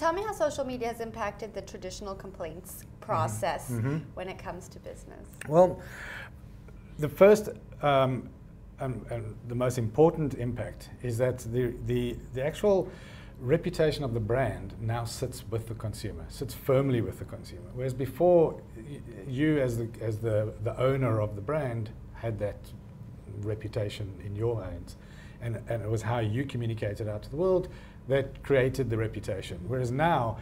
tell me how social media has impacted the traditional complaints process when it comes to business. Well, the first and the most important impact is that the actual reputation of the brand now sits with the consumer, sits firmly with the consumer. Whereas before, you as the owner of the brand had that reputation in your hands, and it was how you communicated out to the world that created the reputation. Whereas now,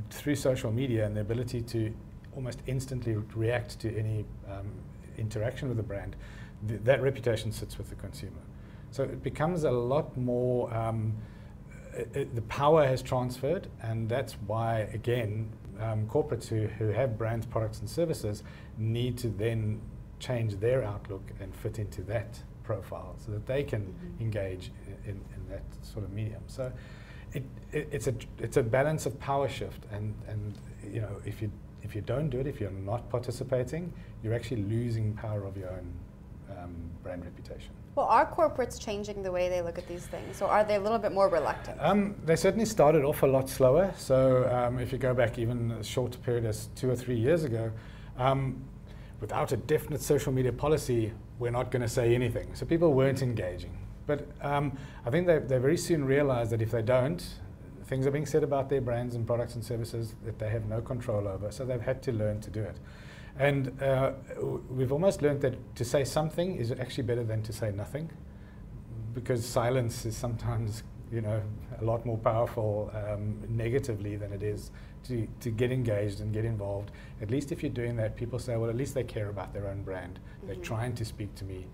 through social media and the ability to almost instantly react to any interaction with the brand, that reputation sits with the consumer. So it becomes a lot more, the power has transferred, and that's why, again, corporates who have brands, products and services need to then change their outlook and fit into that profile so that they can engage in that sort of medium. So it's a balance of power shift, and you know, if you don't do it, if you're not participating, you're actually losing power of your own brand reputation. Well, are corporates changing the way they look at these things, or are they a little bit more reluctant? They certainly started off a lot slower. So if you go back even a shorter period as 2 or 3 years ago, without a definite social media policy, we're not going to say anything. So people weren't engaging. But I think they very soon realized that if they don't, things are being said about their brands and products and services that they have no control over. So they've had to learn to do it. And we've almost learned that to say something is actually better than to say nothing, because silence is sometimes, you know, a lot more powerful negatively than it is to get engaged and get involved. At least if you're doing that, people say, well, at least they care about their own brand. They're trying to speak to me.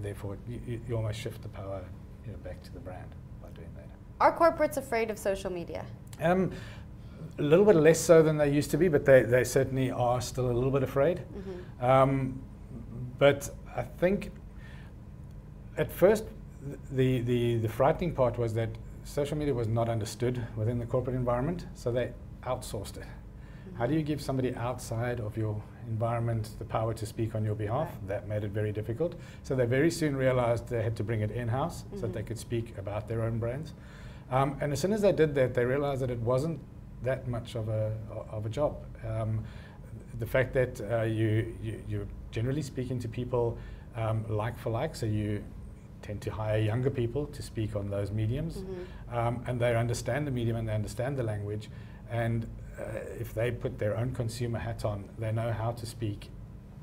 Therefore, you almost shift the power, you know, back to the brand by doing that. Are corporates afraid of social media? A little bit less so than they used to be, but they certainly are still a little bit afraid. But I think at first the frightening part was that social media was not understood within the corporate environment, so they outsourced it. How do you give somebody outside of your environment the power to speak on your behalf? That made it very difficult. So they very soon realized they had to bring it in-house so that they could speak about their own brands. And as soon as they did that, they realized that it wasn't that much of a job. The fact that you're generally speaking to people like for like, so you tend to hire younger people to speak on those mediums, and they understand the medium and they understand the language, and if they put their own consumer hat on, they know how to speak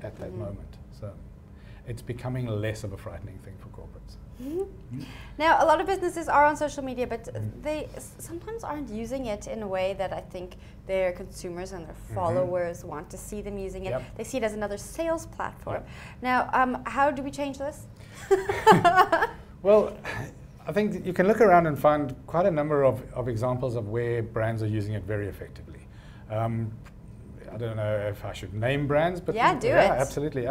at that moment. So it's becoming less of a frightening thing for corporates. Now, a lot of businesses are on social media, but they sometimes aren't using it in a way that I think their consumers and their followers want to see them using it. They see it as another sales platform. Now, how do we change this? Well, I think you can look around and find quite a number of examples of where brands are using it very effectively. I don't know if I should name brands, but yeah, do it. Absolutely.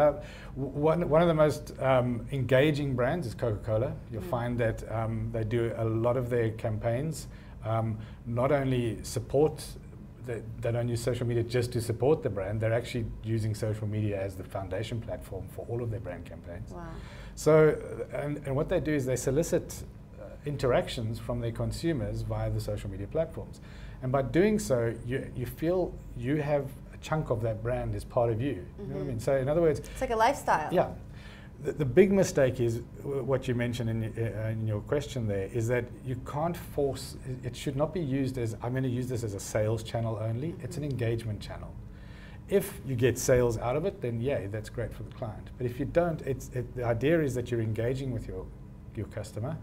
One of the most engaging brands is Coca-Cola. You'll find that they do a lot of their campaigns, not only support, they don't use social media just to support the brand, they're actually using social media as the foundation platform for all of their brand campaigns. Wow. So, and what they do is they solicit interactions from their consumers via the social media platforms. And by doing so, you feel you have a chunk of that brand as part of you. You know what I mean? So in other words, it's like a lifestyle. Yeah. The big mistake is what you mentioned in your question there, is that you can't force, it should not be used as, I'm going to use this as a sales channel only. It's an engagement channel. If you get sales out of it, then yay, that's great for the client. But if you don't, the idea is that you're engaging with your customer.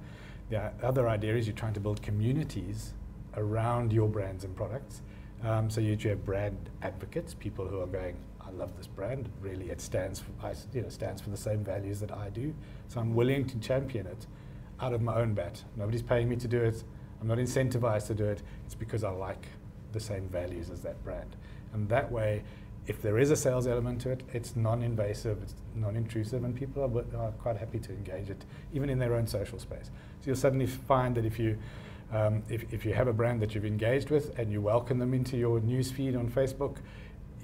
The other idea is you're trying to build communities around your brands and products. So you have brand advocates, people who are going, I love this brand, really it stands for the same values that I do, so I'm willing to champion it out of my own bat. Nobody's paying me to do it, I'm not incentivized to do it, it's because I like the same values as that brand. And that way, if there is a sales element to it, it's non-invasive, it's non-intrusive, and people are quite happy to engage it, even in their own social space. So you'll suddenly find that if you have a brand that you've engaged with and you welcome them into your news feed on Facebook,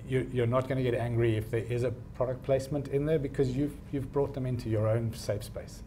you're not going to get angry if there is a product placement in there, because you've brought them into your own safe space.